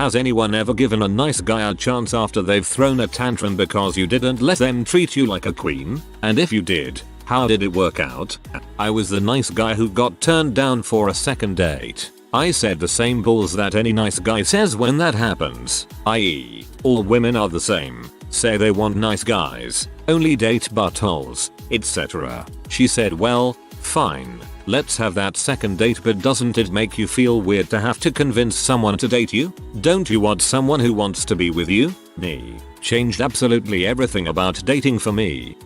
Has anyone ever given a nice guy a chance after they've thrown a tantrum because you didn't let them treat you like a queen? And if you did, how did it work out? I was the nice guy who got turned down for a second date. I said the same bulls that any nice guy says when that happens, i.e., all women are the same, say they want nice guys, only date buttholes, etc. She said, well, fine, let's have that second date, but doesn't it make you feel weird to have to convince someone to date you? Don't you want someone who wants to be with you? Me. Changed absolutely everything about dating for me.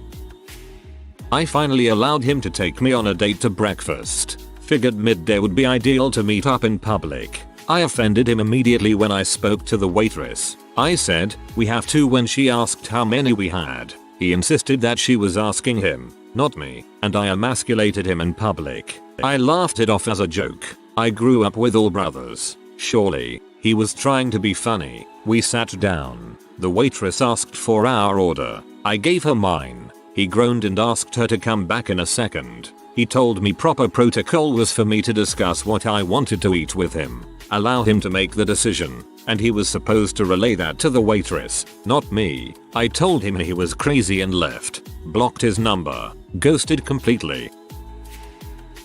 I finally allowed him to take me on a date to breakfast. Figured midday would be ideal to meet up in public. I offended him immediately when I spoke to the waitress. I said, we have two, when she asked how many we had. He insisted that she was asking him, not me, and I emasculated him in public. I laughed it off as a joke. I grew up with all brothers. Surely, he was trying to be funny. We sat down. The waitress asked for our order. I gave her mine. He groaned and asked her to come back in a second. He told me proper protocol was for me to discuss what I wanted to eat with him, allow him to make the decision, and he was supposed to relay that to the waitress, not me. I told him he was crazy and left, blocked his number, ghosted completely.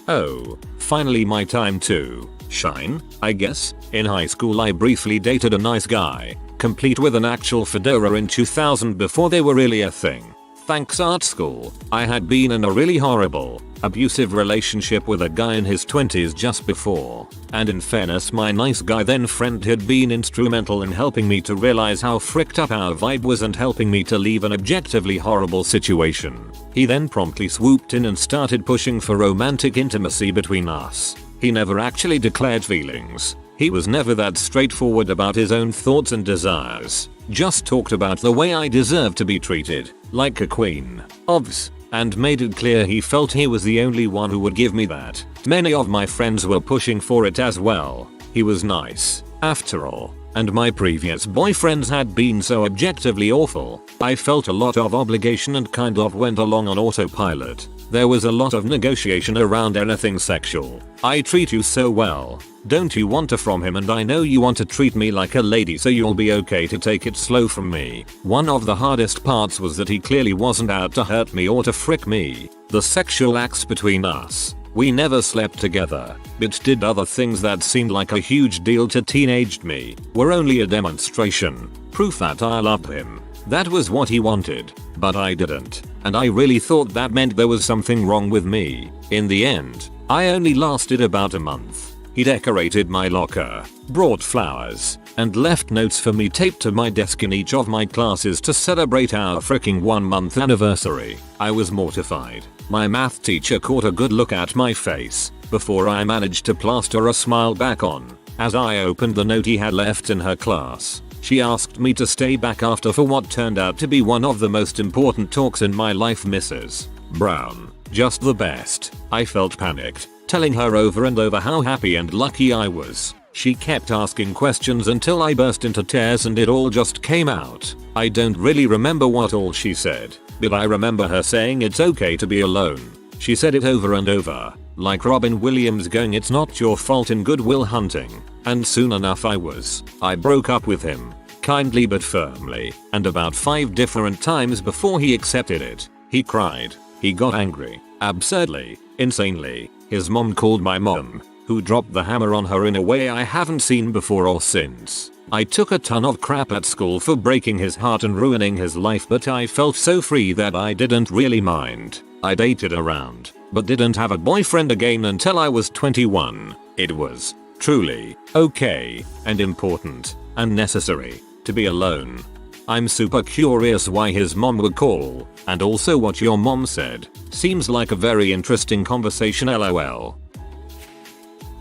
Oh, finally my time to shine, I guess. In high school I briefly dated a nice guy, complete with an actual fedora in 2000 before they were really a thing. Thanks art school. I had been in a really horrible, abusive relationship with a guy in his 20s just before, and in fairness my nice guy then friend had been instrumental in helping me to realize how fricked up our vibe was and helping me to leave an objectively horrible situation. He then promptly swooped in and started pushing for romantic intimacy between us. He never actually declared feelings. He was never that straightforward about his own thoughts and desires. Just talked about the way I deserve to be treated, like a queen. Obvs. And made it clear he felt he was the only one who would give me that. Many of my friends were pushing for it as well. He was nice, after all, and my previous boyfriends had been so objectively awful. I felt a lot of obligation and kind of went along on autopilot. There was a lot of negotiation around anything sexual. I treat you so well. Don't you want to from him, and I know you want to treat me like a lady, so you'll be okay to take it slow from me. One of the hardest parts was that he clearly wasn't out to hurt me or to frick me. The sexual acts between us. We never slept together, but did other things that seemed like a huge deal to teenaged me, were only a demonstration. Proof that I loved him. That was what he wanted, but I didn't, and I really thought that meant there was something wrong with me. In the end, I only lasted about a month. He decorated my locker, brought flowers, and left notes for me taped to my desk in each of my classes to celebrate our freaking 1-month anniversary. I was mortified. My math teacher caught a good look at my face before I managed to plaster a smile back on. As I opened the note he had left in her class, she asked me to stay back after for what turned out to be one of the most important talks in my life, Mrs. Brown. Just the best. I felt panicked, telling her over and over how happy and lucky I was. She kept asking questions until I burst into tears and it all just came out. I don't really remember what all she said, but I remember her saying it's okay to be alone. She said it over and over, like Robin Williams going, it's not your fault in Good Will Hunting. And soon enough I broke up with him, kindly but firmly, and about 5 different times before he accepted it. He cried. He got angry. Absurdly. Insanely. His mom called my mom, who dropped the hammer on her in a way I haven't seen before or since. I took a ton of crap at school for breaking his heart and ruining his life, but I felt so free that I didn't really mind. I dated around, but didn't have a boyfriend again until I was 21. It was truly okay and important and necessary to be alone. I'm super curious why his mom would call, and also what your mom said. Seems like a very interesting conversation, lol.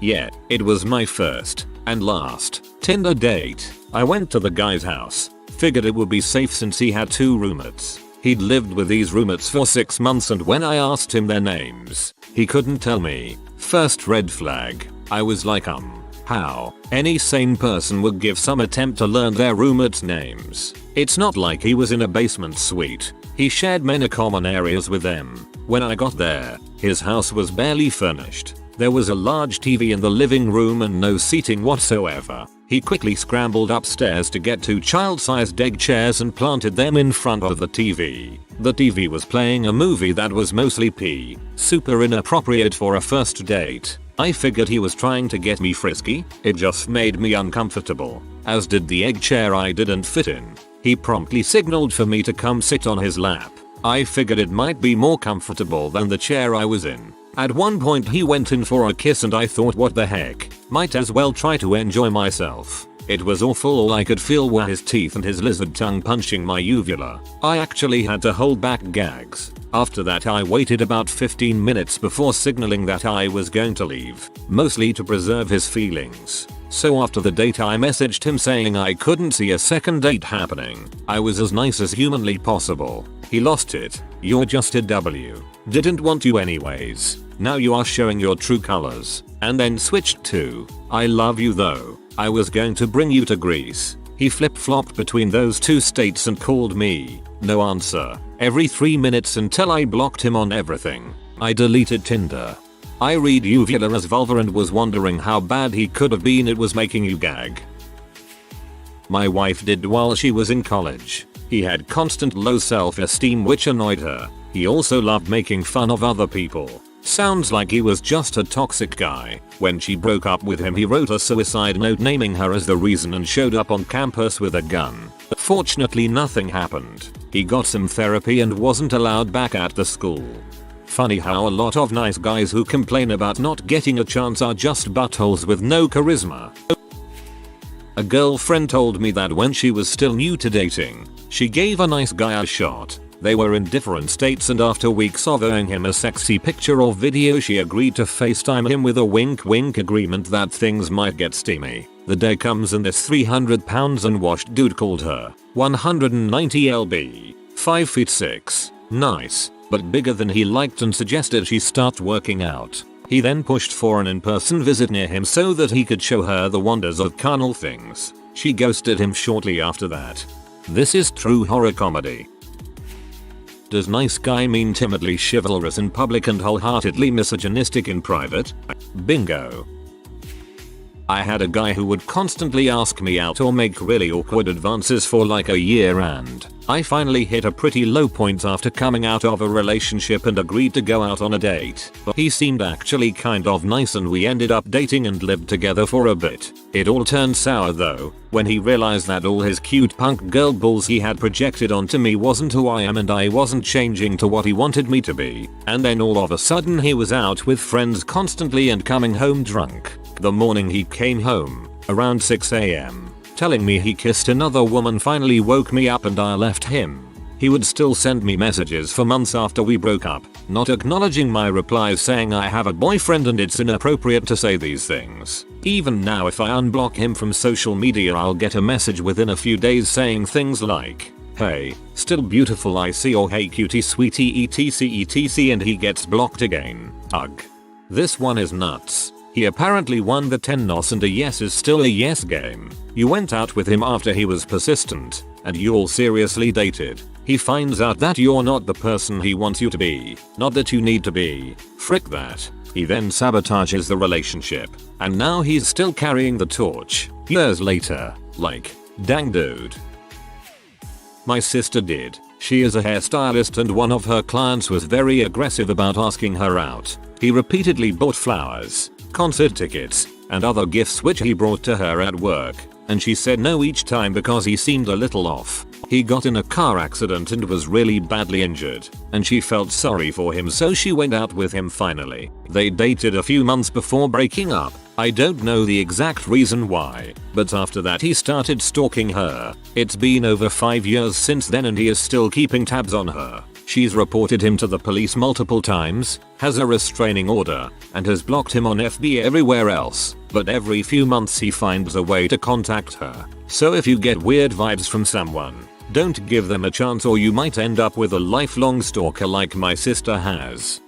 Yeah, it was my first and last Tinder date. I went to the guy's house, figured it would be safe since he had 2 roommates. He'd lived with these roommates for 6 months, and when I asked him their names, he couldn't tell me. First red flag. I was like, how? Any sane person would give some attempt to learn their roommates' names. It's not like he was in a basement suite. He shared many common areas with them. When I got there, his house was barely furnished. There was a large TV in the living room and no seating whatsoever. He quickly scrambled upstairs to get 2 child-sized egg chairs and planted them in front of the TV. The TV was playing a movie that was mostly super inappropriate for a first date. I figured he was trying to get me frisky. It just made me uncomfortable, as did the egg chair I didn't fit in. He promptly signaled for me to come sit on his lap. I figured it might be more comfortable than the chair I was in. At one point he went in for a kiss and I thought, what the heck, might as well try to enjoy myself. It was awful. All I could feel were his teeth and his lizard tongue punching my uvula. I actually had to hold back gags. After that I waited about 15 minutes before signaling that I was going to leave, mostly to preserve his feelings. So after the date I messaged him saying I couldn't see a second date happening. I was as nice as humanly possible. He lost it. You're just a W. Didn't want you anyways. Now you are showing your true colors. And then switched to, I love you though. I was going to bring you to Greece. He flip-flopped between those 2 states and called me. No answer. Every 3 minutes until I blocked him on everything. I deleted Tinder. I read uvula as vulva and was wondering how bad he could have been. It was making you gag. My wife did while she was in college. He had constant low self-esteem which annoyed her. He also loved making fun of other people. Sounds like he was just a toxic guy. When she broke up with him he wrote a suicide note naming her as the reason and showed up on campus with a gun. Fortunately nothing happened. He got some therapy and wasn't allowed back at the school. Funny how a lot of nice guys who complain about not getting a chance are just buttholes with no charisma. A girlfriend told me that when she was still new to dating, she gave a nice guy a shot. They were in different states and after weeks of owing him a sexy picture or video she agreed to FaceTime him with a wink wink agreement that things might get steamy. The day comes and this 300 pounds unwashed dude called her 190 lb, 5 feet 6, nice, but bigger than he liked and suggested she start working out. He then pushed for an in-person visit near him so that he could show her the wonders of carnal things. She ghosted him shortly after that. This is true horror comedy. Does nice guy mean timidly chivalrous in public and wholeheartedly misogynistic in private? Bingo. I had a guy who would constantly ask me out or make really awkward advances for like a year, and I finally hit a pretty low point after coming out of a relationship and agreed to go out on a date. He seemed actually kind of nice and we ended up dating and lived together for a bit. It all turned sour though when he realized that all his cute punk girl balls he had projected onto me wasn't who I am and I wasn't changing to what he wanted me to be. And then all of a sudden he was out with friends constantly and coming home drunk. The morning he came home, around 6 AM, telling me he kissed another woman finally woke me up and I left him. He would still send me messages for months after we broke up, not acknowledging my replies saying I have a boyfriend and it's inappropriate to say these things. Even now if I unblock him from social media I'll get a message within a few days saying things like, hey, still beautiful I see, or hey cutie sweetie etc and he gets blocked again. Ugh. This one is nuts. He apparently won the 10 nos and a yes is still a yes game. You went out with him after he was persistent, and you all seriously dated. He finds out that you're not the person he wants you to be, not that you need to be. Frick that. He then sabotages the relationship, and now he's still carrying the torch, years later. Like, dang dude. My sister did. She is a hairstylist and one of her clients was very aggressive about asking her out. He repeatedly bought flowers, concert tickets, and other gifts which he brought to her at work, and she said no each time because he seemed a little off. He got in a car accident and was really badly injured, and she felt sorry for him so she went out with him finally. They dated a few months before breaking up. I don't know the exact reason why, but after that he started stalking her. It's been over 5 years since then and he is still keeping tabs on her. She's reported him to the police multiple times, has a restraining order, and has blocked him on FB everywhere else, but every few months he finds a way to contact her. So if you get weird vibes from someone, don't give them a chance or you might end up with a lifelong stalker like my sister has.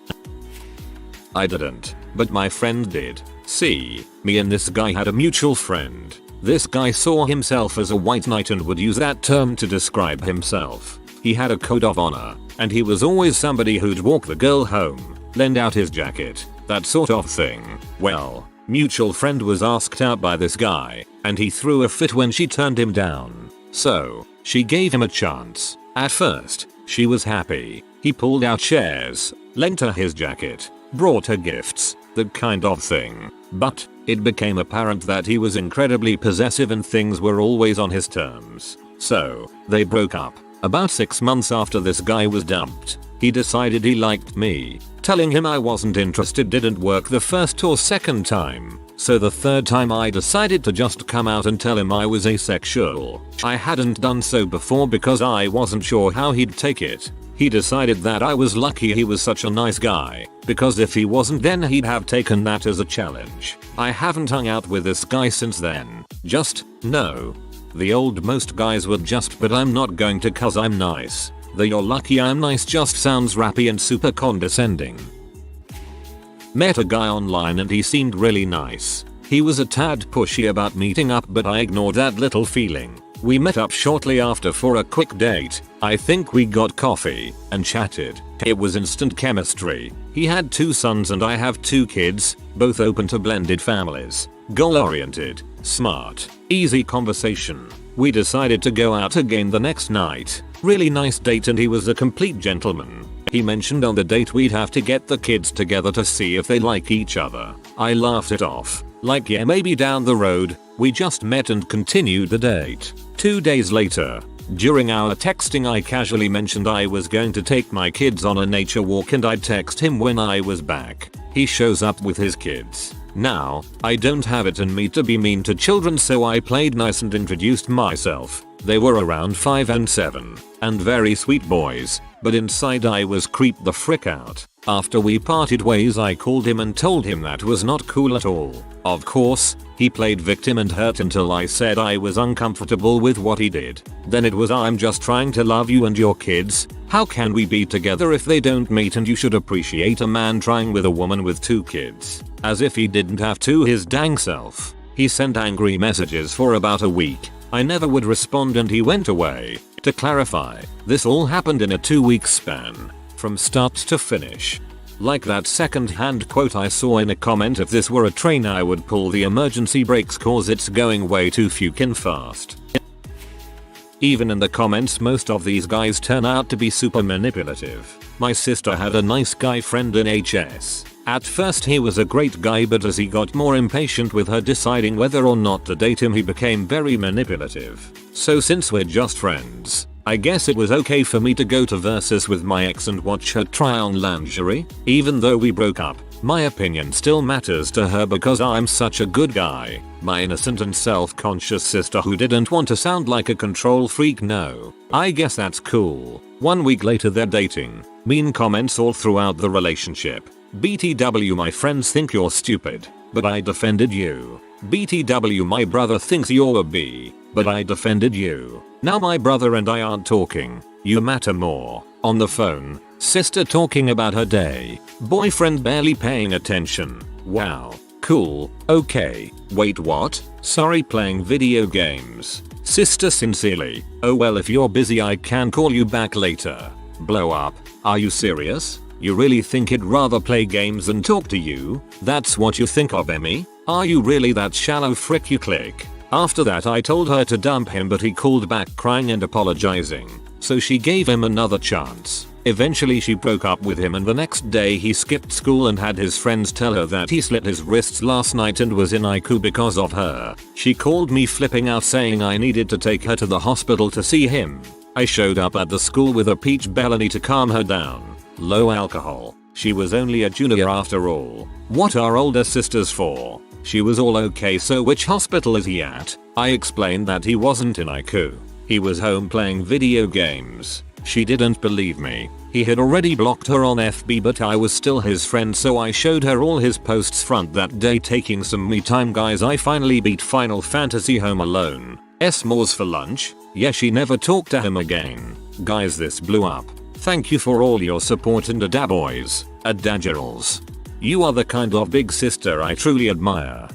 I didn't, but my friend did. See, me and this guy had a mutual friend. This guy saw himself as a white knight and would use that term to describe himself. He had a code of honor, and he was always somebody who'd walk the girl home, lend out his jacket, that sort of thing. Well, mutual friend was asked out by this guy, and he threw a fit when she turned him down. So, she gave him a chance. At first, she was happy. He pulled out chairs, lent her his jacket, brought her gifts, that kind of thing. But, it became apparent that he was incredibly possessive and things were always on his terms. So, they broke up. About 6 months after this guy was dumped, he decided he liked me. Telling him I wasn't interested didn't work the first or second time. So the third time I decided to just come out and tell him I was asexual. I hadn't done so before because I wasn't sure how he'd take it. He decided that I was lucky he was such a nice guy, because if he wasn't then he'd have taken that as a challenge. I haven't hung out with this guy since then. Just, no. The old most guys would just but I'm not going to cause I'm nice. The you're lucky I'm nice just sounds rappy and super condescending. Met a guy online and he seemed really nice. He was a tad pushy about meeting up but I ignored that little feeling. We met up shortly after for a quick date. I think we got coffee and chatted. It was instant chemistry. He had 2 sons and I have 2 kids, both open to blended families. Goal-oriented, smart, easy conversation. We decided to go out again the next night. Really nice date and he was a complete gentleman. He mentioned on the date we'd have to get the kids together to see if they like each other. I laughed it off. Like yeah maybe down the road. We just met and continued the date. 2 days later, during our texting I casually mentioned I was going to take my kids on a nature walk and I'd text him when I was back. He shows up with his kids. Now, I don't have it in me to be mean to children so I played nice and introduced myself. They were around 5 and 7, and very sweet boys, but inside I was creeped the frick out. After we parted ways I called him and told him that was not cool at all. Of course, he played victim and hurt until I said I was uncomfortable with what he did. Then it was I'm just trying to love you and your kids. How can we be together if they don't meet and you should appreciate a man trying with a woman with 2 kids. As if he didn't have to his dang self. He sent angry messages for about a week. I never would respond and he went away. To clarify, this all happened in a 2-week span. From start to finish. Like that second-hand quote I saw in a comment, if this were a train I would pull the emergency brakes cause it's going way too fucking fast. Even in the comments most of these guys turn out to be super manipulative. My sister had a nice guy friend in HS. At first he was a great guy but as he got more impatient with her deciding whether or not to date him he became very manipulative. So since we're just friends, I guess it was okay for me to go to Versus with my ex and watch her try on lingerie. Even though we broke up, my opinion still matters to her because I'm such a good guy. My innocent and self-conscious sister who didn't want to sound like a control freak, no. I guess that's cool. 1 week later they're dating. Mean comments all throughout the relationship. BTW my friends think you're stupid, but I defended you. BTW my brother thinks you're a B, but I defended you. Now my brother and I aren't talking. You matter more. On the phone, sister talking about her day. Boyfriend barely paying attention. Wow. Cool. Okay. Wait what? Sorry playing video games. Sister sincerely. Oh well if you're busy I can call you back later. Blow up. Are you serious? You really think he'd rather play games than talk to you? That's what you think of Emmy? Are you really that shallow frick you click? After that I told her to dump him but he called back crying and apologizing. So she gave him another chance. Eventually she broke up with him and the next day he skipped school and had his friends tell her that he slit his wrists last night and was in ICU because of her. She called me flipping out saying I needed to take her to the hospital to see him. I showed up at the school with a peach Bellany to calm her down. Low alcohol. She was only a junior after all. What are older sisters for? She was all okay so which hospital is he at? I explained that he wasn't in ICU. He was home playing video games. She didn't believe me. He had already blocked her on FB but I was still his friend so I showed her all his posts front that day taking some me time guys. I finally beat Final Fantasy Home Alone. S'mores for lunch. Yeah she never talked to him again. Guys this blew up. Thank you for all your support and ada boys, ada girls. You are the kind of big sister I truly admire.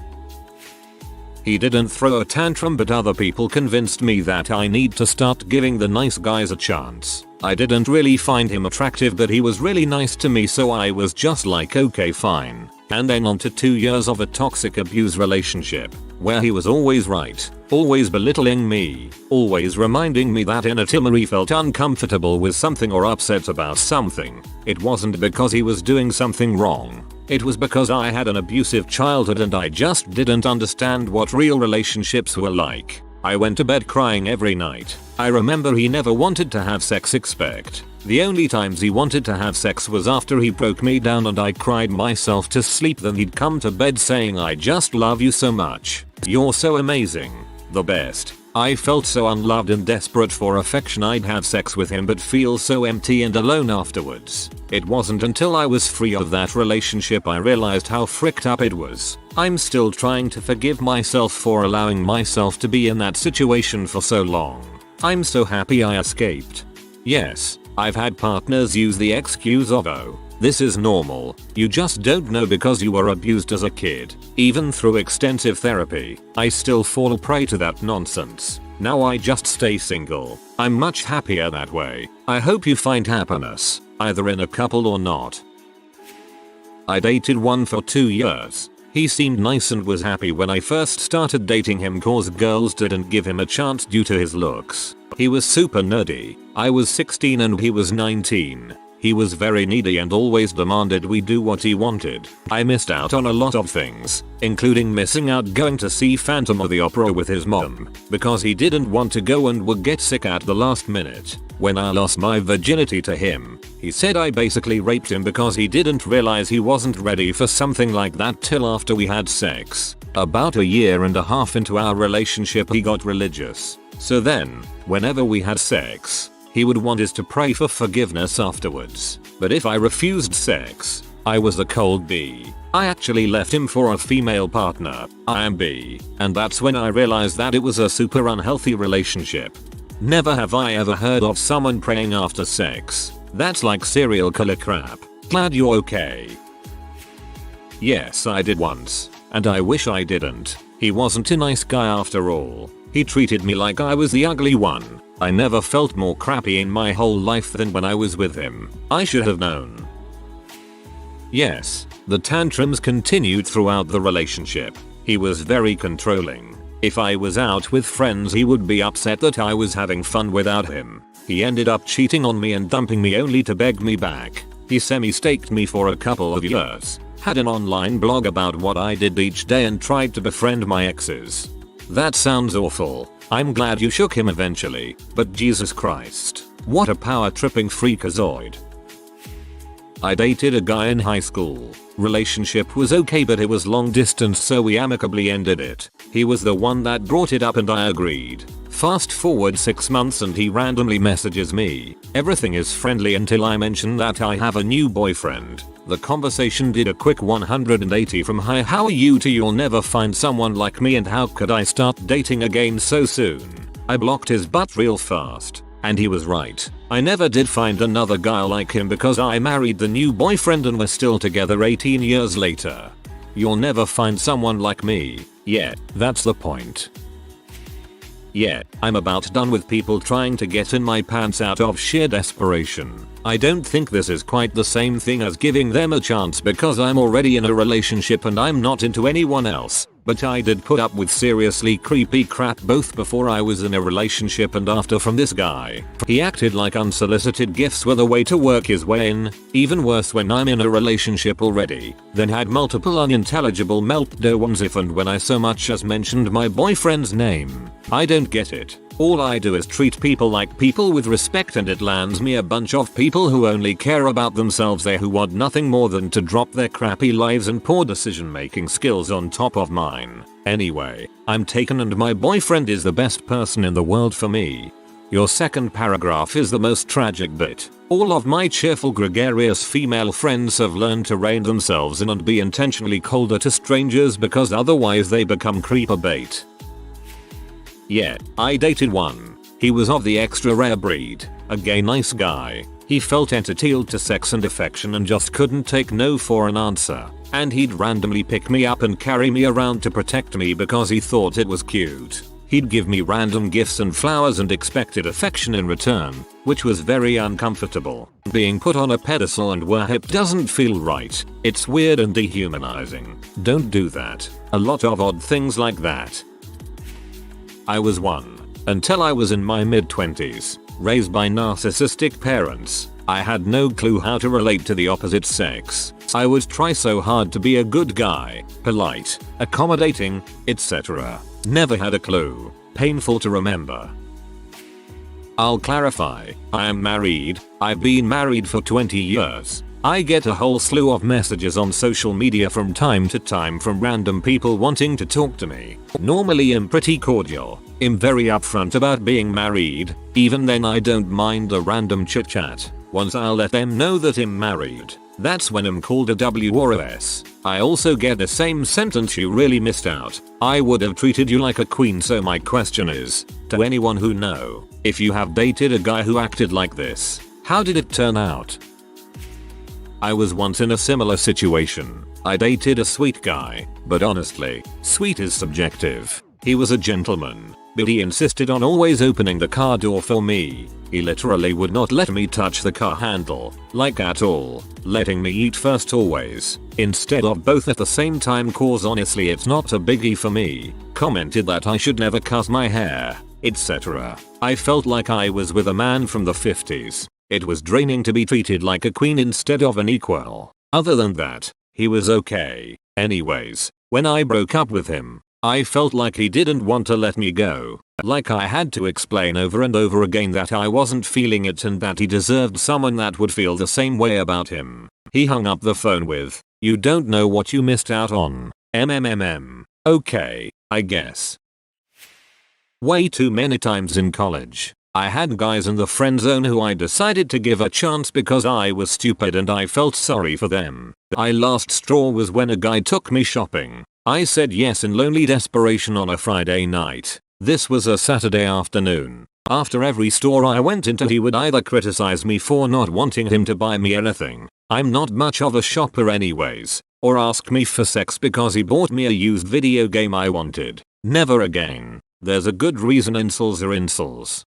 He didn't throw a tantrum but other people convinced me that I need to start giving the nice guys a chance. I didn't really find him attractive but he was really nice to me so I was just like okay fine. And then on to 2 years of a toxic abuse relationship, where he was always right, always belittling me, always reminding me that until he felt uncomfortable with something or upset about something, it wasn't because he was doing something wrong. It was because I had an abusive childhood and I just didn't understand what real relationships were like. I went to bed crying every night. I remember he never wanted to have sex except the only times he wanted to have sex was after he broke me down and I cried myself to sleep. Then he'd come to bed saying, "I just love you so much. You're so amazing. The best." I felt so unloved and desperate for affection. I'd have sex with him but feel so empty and alone afterwards. It wasn't until I was free of that relationship I realized how fricked up it was. I'm still trying to forgive myself for allowing myself to be in that situation for so long. I'm so happy I escaped. Yes, I've had partners use the excuse of, "Oh, this is normal, you just don't know because you were abused as a kid." Even through extensive therapy, I still fall prey to that nonsense. Now I just stay single. I'm much happier that way. I hope you find happiness, either in a couple or not. I dated one for 2 years. He seemed nice and was happy when I first started dating him cause girls didn't give him a chance due to his looks. He was super nerdy. I was 16 and he was 19. He was very needy and always demanded we do what he wanted. I missed out on a lot of things, including missing out going to see Phantom of the Opera with his mom, because he didn't want to go and would get sick at the last minute. When I lost my virginity to him, he said I basically raped him because he didn't realize he wasn't ready for something like that till after we had sex. About 1.5 years into our relationship he got religious. So then, whenever we had sex, he would want us to pray for forgiveness afterwards. But if I refused sex, I was a cold B. I actually left him for a female partner, I am B, and that's when I realized that it was a super unhealthy relationship. Never have I ever heard of someone praying after sex. That's like serial killer crap. Glad you're okay. Yes, I did once, and I wish I didn't. He wasn't a nice guy after all. He treated me like I was the ugly one. I never felt more crappy in my whole life than when I was with him. I should have known. Yes, the tantrums continued throughout the relationship. He was very controlling. If I was out with friends he would be upset that I was having fun without him. He ended up cheating on me and dumping me only to beg me back. He semi-staked me for a couple of years. Had an online blog about what I did each day and tried to befriend my exes. That sounds awful. I'm glad you shook him eventually, but Jesus Christ, what a power-tripping freakazoid. I dated a guy in high school. Relationship was okay but it was long distance so we amicably ended it. He was the one that brought it up and I agreed. Fast forward 6 months and he randomly messages me. Everything is friendly until I mention that I have a new boyfriend. The conversation did a quick 180 from "Hi, how are you" to "You'll never find someone like me and how could I start dating again so soon." I blocked his butt real fast. And he was right. I never did find another guy like him because I married the new boyfriend and we're still together 18 years later. You'll never find someone like me. Yeah, that's the point. Yeah, I'm about done with people trying to get in my pants out of sheer desperation. I don't think this is quite the same thing as giving them a chance because I'm already in a relationship and I'm not into anyone else. But I did put up with seriously creepy crap both before I was in a relationship and after from this guy. He acted like unsolicited gifts were the way to work his way in, even worse when I'm in a relationship already, then had multiple unintelligible meltdowns if and when I so much as mentioned my boyfriend's name. I don't get it. All I do is treat people like people with respect and it lands me a bunch of people who only care about themselves there who want nothing more than to drop their crappy lives and poor decision making skills on top of mine. Anyway, I'm taken and my boyfriend is the best person in the world for me. Your second paragraph is the most tragic bit. All of my cheerful gregarious female friends have learned to rein themselves in and be intentionally colder to strangers because otherwise they become creeper bait. Yeah, I dated one. He was of the extra rare breed, a gay nice guy. He felt entitled to sex and affection and just couldn't take no for an answer. And he'd randomly pick me up and carry me around to protect me because he thought it was cute. He'd give me random gifts and flowers and expected affection in return, which was very uncomfortable. Being put on a pedestal and worshipped doesn't feel right. It's weird and dehumanizing. Don't do that. A lot of odd things like that. I was 1 until I was in my mid-20s, raised by narcissistic parents. I had no clue how to relate to the opposite sex. I would try so hard to be a good guy, polite, accommodating, etc. Never had a clue. Painful to remember. I'll clarify, I am married. I've been married for 20 years. I get a whole slew of messages on social media from time to time from random people wanting to talk to me. Normally I'm pretty cordial. I'm very upfront about being married. Even then I don't mind the random chit chat. Once I'll let them know that I'm married, that's when I'm called a W or a S. I also get the same sentence, you really missed out. I would have treated you like a queen. So my question is, to anyone who know, if you have dated a guy who acted like this, how did it turn out? I was once in a similar situation. I dated a sweet guy, but honestly, sweet is subjective. He was a gentleman, but he insisted on always opening the car door for me. He literally would not let me touch the car handle, like at all, letting me eat first always, instead of both at the same time, cause honestly it's not a biggie for me. Commented that I should never cut my hair, etc. I felt like I was with a man from the 50s. It was draining to be treated like a queen instead of an equal. Other than that, he was okay. Anyways, when I broke up with him, I felt like he didn't want to let me go. Like I had to explain over and over again that I wasn't feeling it and that he deserved someone that would feel the same way about him. He hung up the phone with, "You don't know what you missed out on. Okay, I guess." Way too many times in college, I had guys in the friend zone who I decided to give a chance because I was stupid and I felt sorry for them. My last straw was when a guy took me shopping. I said yes in lonely desperation on a Friday night. This was a Saturday afternoon. After every store I went into, he would either criticize me for not wanting him to buy me anything, I'm not much of a shopper anyways, or ask me for sex because he bought me a used video game I wanted. Never again. There's a good reason incels are incels.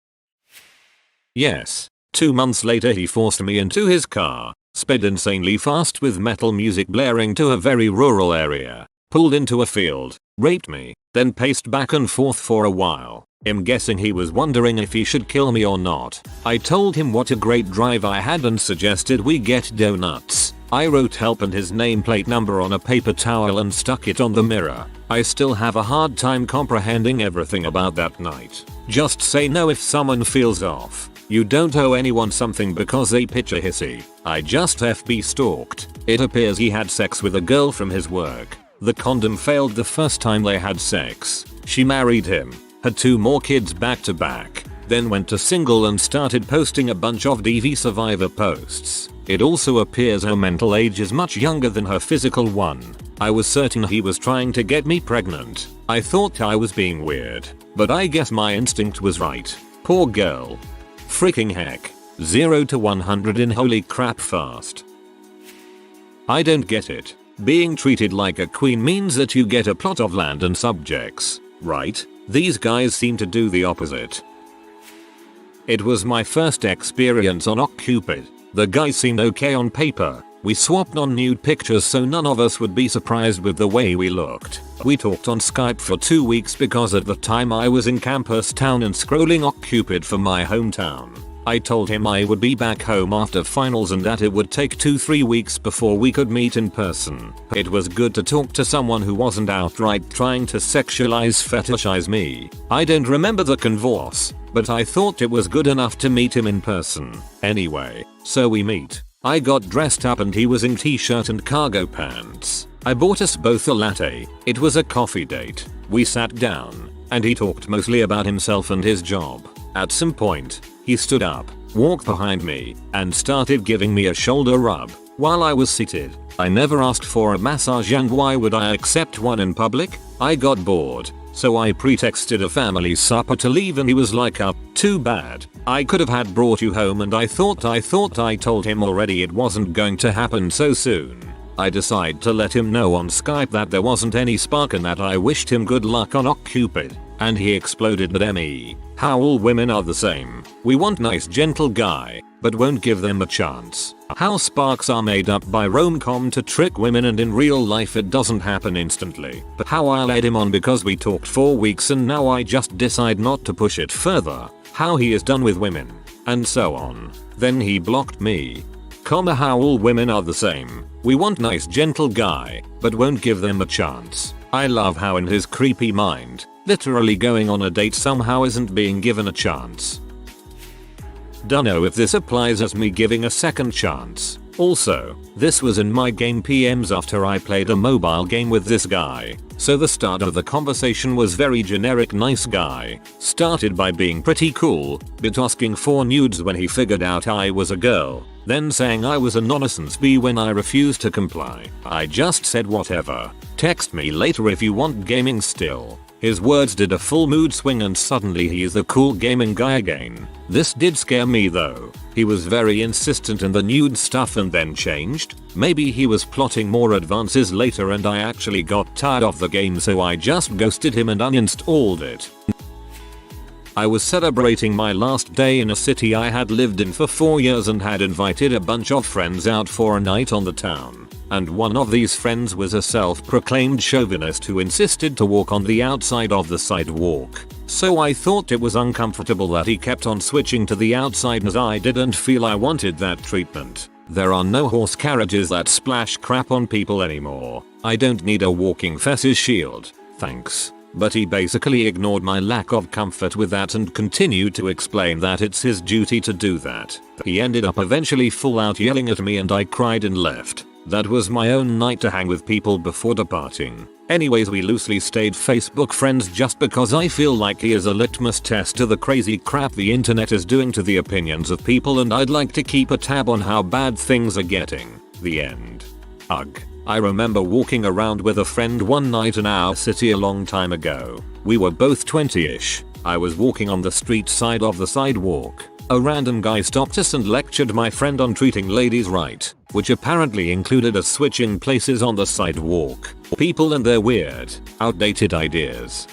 Yes. 2 months later he forced me into his car, sped insanely fast with metal music blaring to a very rural area, pulled into a field, raped me, then paced back and forth for a while. I'm guessing he was wondering if he should kill me or not. I told him what a great drive I had and suggested we get donuts. I wrote help and his nameplate number on a paper towel and stuck it on the mirror. I still have a hard time comprehending everything about that night. Just say no if someone feels off. You don't owe anyone something because they pitch a hissy. I just FB stalked. It appears he had sex with a girl from his work. The condom failed the first time they had sex. She married him, had 2 more kids back to back, then went to single and started posting a bunch of DV survivor posts. It also appears her mental age is much younger than her physical one. I was certain he was trying to get me pregnant. I thought I was being weird, but I guess my instinct was right. Poor girl. Freaking heck. 0 to 100 in holy crap fast. I don't get it. Being treated like a queen means that you get a plot of land and subjects, right? These guys seem to do the opposite. It was my first experience on OkCupid. The guy seemed okay on paper. We swapped on nude pictures so none of us would be surprised with the way we looked. We talked on Skype for 2 weeks because at the time I was in campus town and scrolling OkCupid for my hometown. I told him I would be back home after finals and that it would take 2-3 weeks before we could meet in person. It was good to talk to someone who wasn't outright trying to fetishize me. I don't remember the converse, but I thought it was good enough to meet him in person. Anyway, so we meet. I got dressed up and he was in t-shirt and cargo pants. I bought us both a latte. It was a coffee date. We sat down, and he talked mostly about himself and his job. At some point, he stood up, walked behind me, and started giving me a shoulder rub while I was seated. I never asked for a massage and why would I accept one in public? I got bored, so I pretexted a family supper to leave and he was like, too bad. I could have had brought you home and I thought I told him already it wasn't going to happen so soon. I decided to let him know on Skype that there wasn't any spark and that I wished him good luck on OkCupid. and he exploded at me. How all women are the same. We want nice gentle guy, but won't give them a chance. How sparks are made up by rom-com to trick women and in real life it doesn't happen instantly. But how I led him on because we talked 4 weeks and now I just decide not to push it further. How he is done with women. And so on. Then he blocked me. How all women are the same. We want nice gentle guy, but won't give them a chance. I love how in his creepy mind, literally going on a date somehow isn't being given a chance. Dunno if this applies as me giving a second chance. Also, this was in my game PMs after I played a mobile game with this guy, so the start of the conversation was very generic nice guy. Started by being pretty cool, but asking for nudes when he figured out I was a girl, then saying I was a nonsense B when I refused to comply. I just said whatever. Text me later if you want gaming still. His words did a full mood swing and suddenly he is the cool gaming guy again. This did scare me though. He was very insistent in the nude stuff and then changed. Maybe he was plotting more advances later and I actually got tired of the game so I just ghosted him and uninstalled it. I was celebrating my last day in a city I had lived in for 4 years and had invited a bunch of friends out for a night on the town. And one of these friends was a self-proclaimed chauvinist who insisted to walk on the outside of the sidewalk. So I thought it was uncomfortable that he kept on switching to the outside as I didn't feel I wanted that treatment. There are no horse carriages that splash crap on people anymore. I don't need a walking feces shield. Thanks. But he basically ignored my lack of comfort with that and continued to explain that it's his duty to do that. He ended up eventually full out yelling at me and I cried and left. That was my own night to hang with people before departing. Anyways, we loosely stayed Facebook friends just because I feel like he is a litmus test to the crazy crap the internet is doing to the opinions of people and I'd like to keep a tab on how bad things are getting. The end. Ugh. I remember walking around with a friend one night in our city a long time ago. We were both 20ish. I was walking on the street side of the sidewalk. A random guy stopped us and lectured my friend on treating ladies right, which apparently included us switching places on the sidewalk. People and their weird, outdated ideas.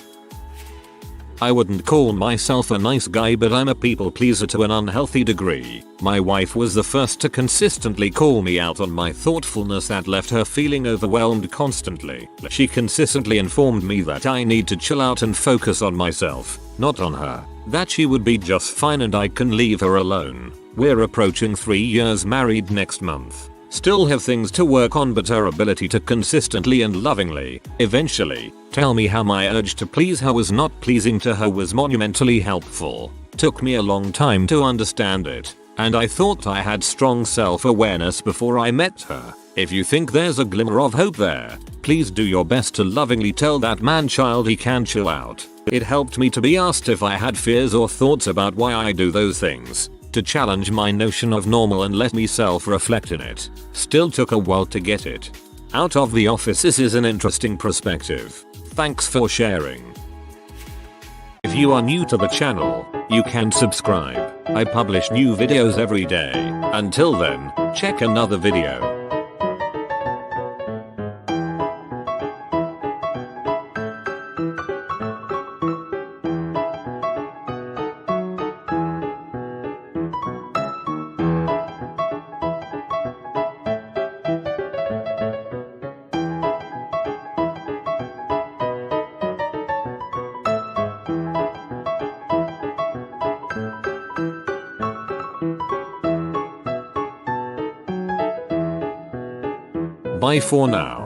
I wouldn't call myself a nice guy, but I'm a people pleaser to an unhealthy degree. My wife was the first to consistently call me out on my thoughtfulness that left her feeling overwhelmed constantly. She consistently informed me that I need to chill out and focus on myself, not on her. That she would be just fine and I can leave her alone. We're approaching 3 years married next month. Still have things to work on, but her ability to consistently and lovingly, eventually, tell me how my urge to please her was not pleasing to her was monumentally helpful. Took me a long time to understand it, and I thought I had strong self-awareness before I met her. If you think there's a glimmer of hope there, please do your best to lovingly tell that man-child he can chill out. It helped me to be asked if I had fears or thoughts about why I do those things, to challenge my notion of normal and let me self-reflect in it. Still took a while to get it out of the office. This is an interesting perspective. Thanks for sharing. If you are new to the channel, you can subscribe. I publish new videos every day. Until then, check another video. Bye for now.